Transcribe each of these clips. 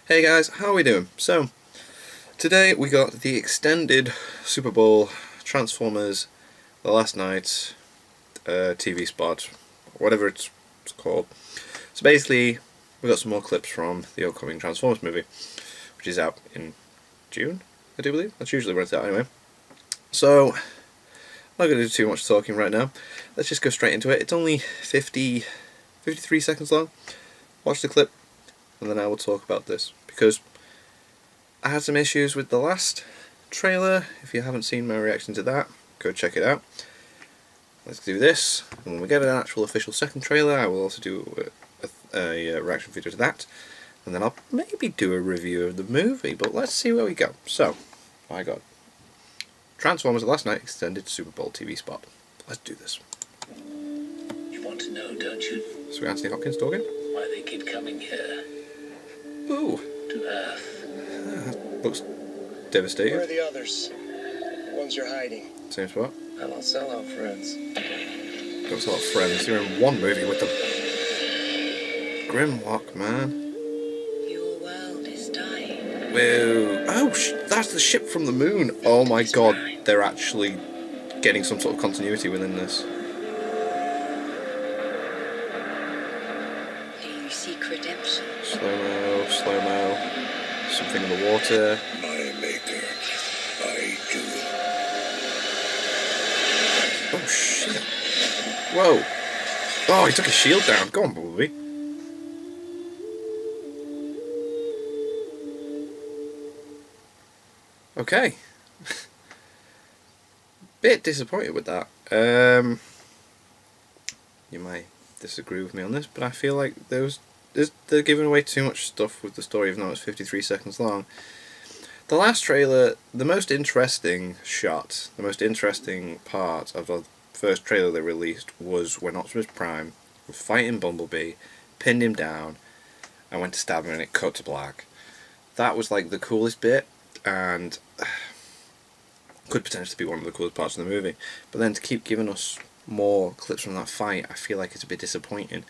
Hey guys, how are we doing? So, today we got the extended Super Bowl Transformers The Last Night TV spot, whatever it's called. So basically, we got some more clips from the upcoming Transformers movie, which is out in June, I do believe. That's usually when it's out anyway. So, I'm not going to do too much talking right now. Let's just go straight into it. It's only 53 seconds long. Watch the clip, and then I will talk about this, because I had some issues with the last trailer. If you haven't seen my reaction to that, go check it out. Let's do this, and when we get an actual official second trailer, I will also do a reaction video to that, and then I'll maybe do a review of the movie, but let's see where we go. So, I got Transformers The Last Night extended Super Bowl TV spot. Let's do this. You want to know, don't you? So Anthony Hopkins talking. Why they keep coming here. Ooh. To Earth. Looks devastating. Where are the others? The ones you're hiding. Same spot. I don't sell out friends. Don't sell out friends. You're in one movie with them. Grimlock, man. Your world is dying. Whoa. Oh, that's the ship from the moon. Oh my god. They're actually getting some sort of continuity within this. Do you seek redemption? Slow-mo, slow-mo. Something in the water. My maker, I do. Oh shit. Whoa. Oh, he took his shield down. Go on, Bumblebee. Okay. Bit disappointed with that. You might disagree with me on this, but I feel like they're giving away too much stuff with the story, even though it's 53 seconds long. The last trailer, the most interesting shot, the most interesting part of the first trailer they released was when Optimus Prime was fighting Bumblebee, pinned him down, and went to stab him and it cut to black. That was like the coolest bit, and could potentially be one of the coolest parts of the movie. But then to keep giving us more clips from that fight, I feel like it's a bit disappointing.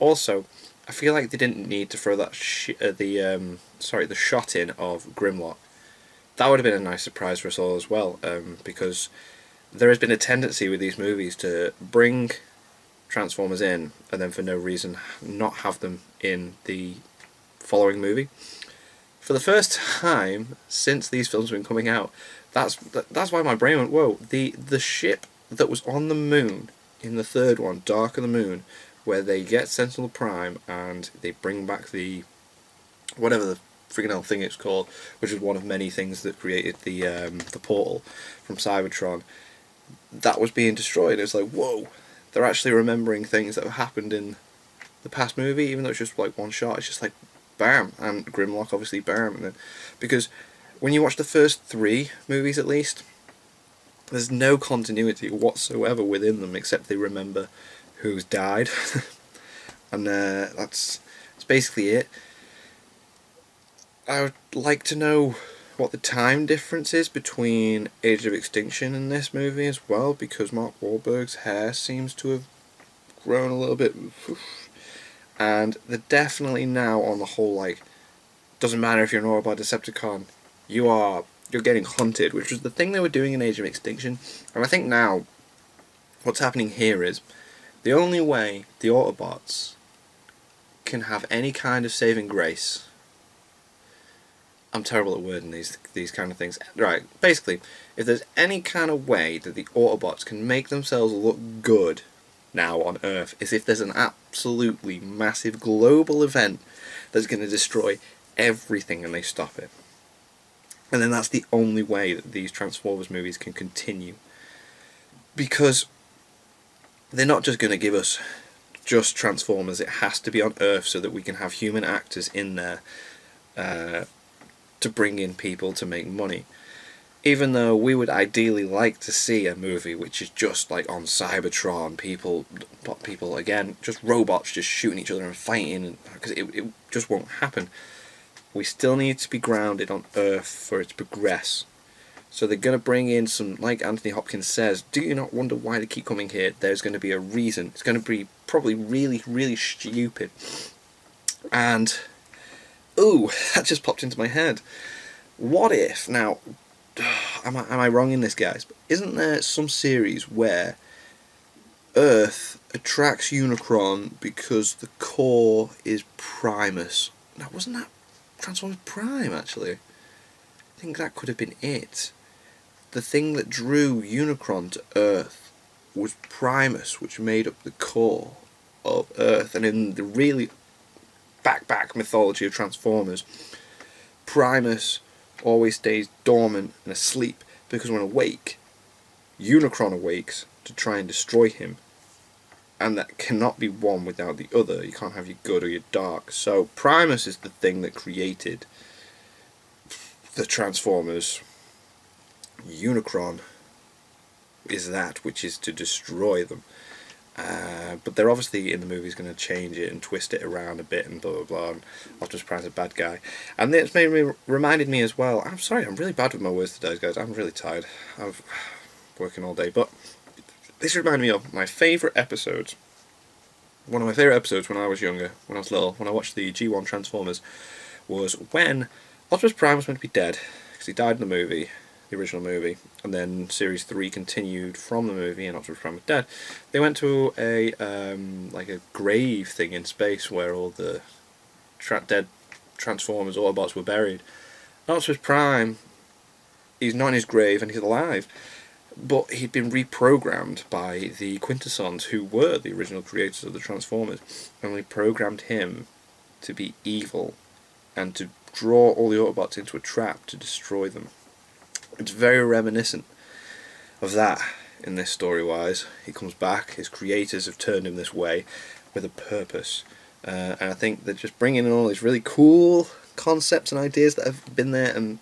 Also, I feel like they didn't need to throw that the shot in of Grimlock. That would have been a nice surprise for us all as well, because there has been a tendency with these movies to bring Transformers in and then for no reason not have them in the following movie. For the first time since these films have been coming out, that's why my brain went, whoa, the ship that was on the moon in the third one, Dark of the Moon, where they get Sentinel Prime and they bring back the whatever the freaking hell thing it's called, which is one of many things that created the portal from Cybertron. That was being destroyed. It's like, whoa, they're actually remembering things that have happened in the past movie, even though it's just like one shot. It's just like bam, and Grimlock obviously bam, and then because when you watch the first three movies at least, there's no continuity whatsoever within them except they remember who's died. And that's basically it. I would like to know what the time difference is between Age of Extinction and this movie as well, because Mark Wahlberg's hair seems to have grown a little bit. And they're definitely now on the whole, like, doesn't matter if you're an Autobot Decepticon, you're getting hunted, which was the thing they were doing in Age of Extinction. And I think now what's happening here is the only way the Autobots can have any kind of saving grace. I'm terrible at wording these kind of things. Right, basically, if there's any kind of way that the Autobots can make themselves look good now on Earth, is if there's an absolutely massive global event that's going to destroy everything and they stop it. And then that's the only way that these Transformers movies can continue. Because they're not just going to give us just Transformers, it has to be on Earth so that we can have human actors in there to bring in people to make money. Even though we would ideally like to see a movie which is just like on Cybertron, people again, just robots just shooting each other and fighting, because it just won't happen. We still need to be grounded on Earth for it to progress. So they're going to bring in some, like Anthony Hopkins says, do you not wonder why they keep coming here? There's going to be a reason. It's going to be probably really, really stupid. And Ooh, that just popped into my head. What if, now, am I wrong in this, guys? But isn't there some series where Earth attracts Unicron because the core is Primus? Now, wasn't that Transformers Prime, actually? I think that could have been it. The thing that drew Unicron to Earth was Primus, which made up the core of Earth. And in the really back mythology of Transformers, Primus always stays dormant and asleep because when awake, Unicron awakes to try and destroy him. And that cannot be one without the other. You can't have your good or your dark. So Primus is the thing that created the Transformers. Unicron is that which is to destroy them. But they're obviously in the movies going to change it and twist it around a bit and blah blah blah. And Optimus Prime's a bad guy, and it's reminded me as well. I'm sorry, I'm really bad with my words today, guys. I'm really tired. I've working all day, but this reminded me of my favourite episodes. One of my favourite episodes when I was younger, when I was little, when I watched the G1 Transformers, was when Optimus Prime was meant to be dead because he died in the movie, the original movie, and then Series 3 continued from the movie and Optimus Prime was dead. They went to a like a grave thing in space where all the dead Transformers Autobots were buried. Optimus Prime, he's not in his grave and he's alive, but he'd been reprogrammed by the Quintessons, who were the original creators of the Transformers, and we programmed him to be evil and to draw all the Autobots into a trap to destroy them. It's very reminiscent of that in this story-wise. He comes back, his creators have turned him this way with a purpose. And I think they're just bringing in all these really cool concepts and ideas that have been there, and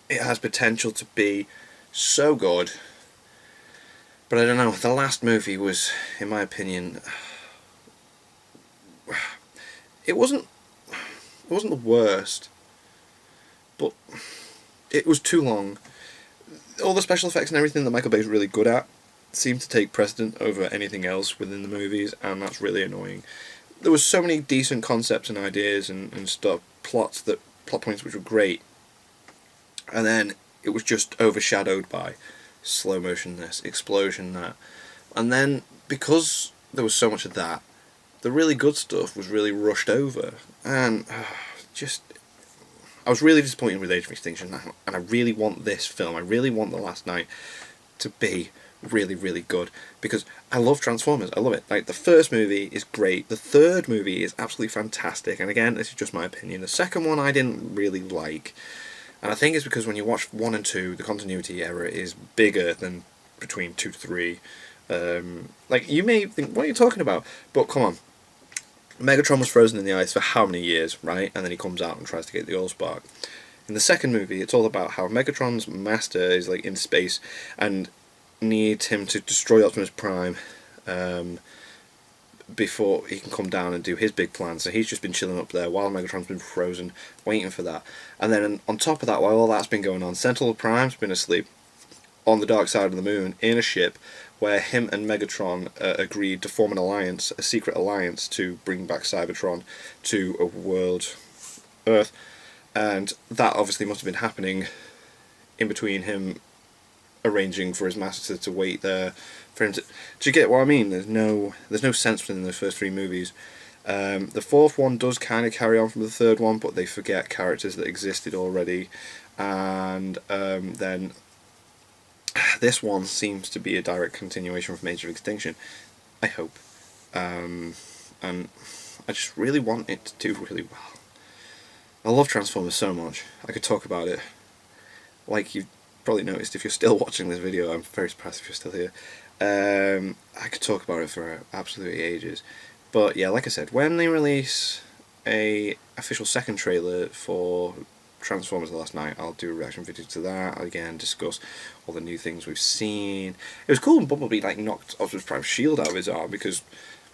it has potential to be so good. But I don't know, the last movie was, in my opinion, it wasn't the worst, but it was too long. All the special effects and everything that Michael Bay's really good at seemed to take precedent over anything else within the movies, and that's really annoying. There was so many decent concepts and ideas and stuff, plot points which were great, and then it was just overshadowed by slow motion this, explosion that, and then because there was so much of that, the really good stuff was really rushed over, and I was really disappointed with Age of Extinction, and I really want this film, I really want The Last Night to be really, really good, because I love Transformers, I love it. Like, the first movie is great, the third movie is absolutely fantastic, and again, this is just my opinion. The second one I didn't really like, and I think it's because when you watch 1 and 2, the continuity error is bigger than between 2 to 3. Like, you may think, what are you talking about? But come on. Megatron was frozen in the ice for how many years, right? And then he comes out and tries to get the Allspark. In the second movie, it's all about how Megatron's master is like in space and needs him to destroy Optimus Prime before he can come down and do his big plan. So he's just been chilling up there while Megatron's been frozen, waiting for that. And then on top of that, while all that's been going on, Sentinel Prime's been asleep on the dark side of the moon in a ship where him and Megatron agreed to form an alliance, a secret alliance, to bring back Cybertron to a world, Earth. And that obviously must have been happening in between him arranging for his master to wait there for him to... Do you get what I mean? There's no sense within those first 3 movies. The fourth one does kind of carry on from the third one, but they forget characters that existed already. And then this one seems to be a direct continuation from Age of Extinction, I hope. And I just really want it to do really well. I love Transformers so much. I could talk about it. Like you've probably noticed, if you're still watching this video, I'm very surprised if you're still here. I could talk about it for absolutely ages. But yeah, like I said, when they release a official second trailer for Transformers The Last Night, I'll do a reaction video to that. I'll again discuss all the new things we've seen. It was cool when Bumblebee like knocked Optimus Prime's shield out of his arm, because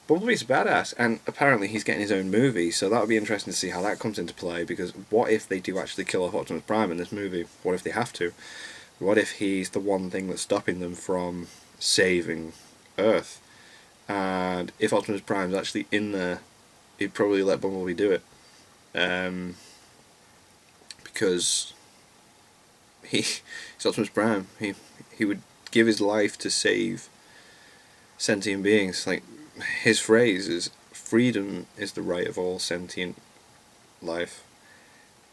Bumblebee's a badass, and apparently he's getting his own movie, so that would be interesting to see how that comes into play, because what if they do actually kill off Optimus Prime in this movie? What if they have to? What if he's the one thing that's stopping them from saving Earth? And if Optimus Prime's actually in there, he'd probably let Bumblebee do it. because he's Optimus Prime. He would give his life to save sentient beings. Like, his phrase is, "Freedom is the right of all sentient life,"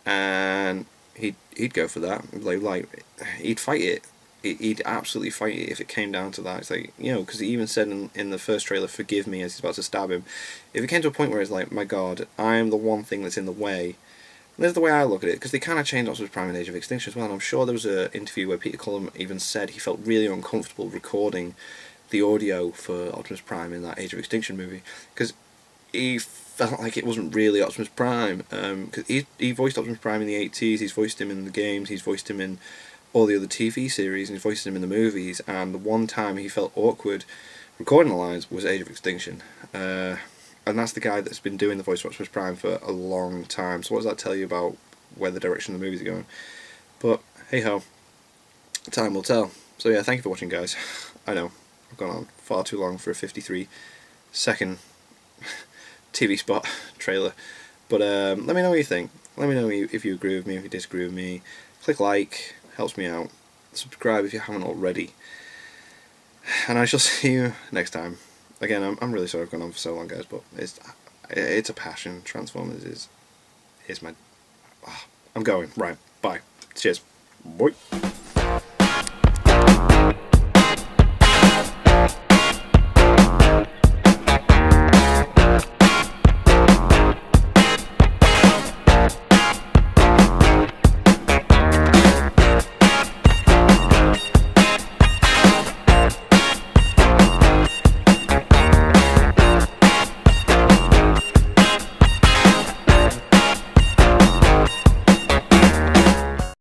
and he'd go for that. Like he'd fight it. He'd absolutely fight it if it came down to that. It's like, you know, because he even said in the first trailer, "Forgive me," as he's about to stab him. If it came to a point where it's like, my God, I am the one thing that's in the way. And there's the way I look at it, because they kind of changed Optimus Prime in Age of Extinction as well. And I'm sure there was an interview where Peter Cullen even said he felt really uncomfortable recording the audio for Optimus Prime in that Age of Extinction movie, because he felt like it wasn't really Optimus Prime. Because he voiced Optimus Prime in the 80s, he's voiced him in the games, he's voiced him in all the other TV series, and he's voiced him in the movies, and the one time he felt awkward recording the lines was Age of Extinction. And that's the guy that's been doing the voice of Optimus Prime for a long time. So what does that tell you about where the direction of the movies are going? But hey ho, time will tell. So yeah, thank you for watching, guys. I know I've gone on far too long for a 53-second TV spot trailer, but let me know what you think. Let me know if you agree with me, if you disagree with me. Click like, helps me out. Subscribe if you haven't already, and I shall see you next time. Again, I'm really sorry I've gone on for so long, guys, but it's a passion. Transformers is my... I'm going. Right, bye. Cheers. Bye.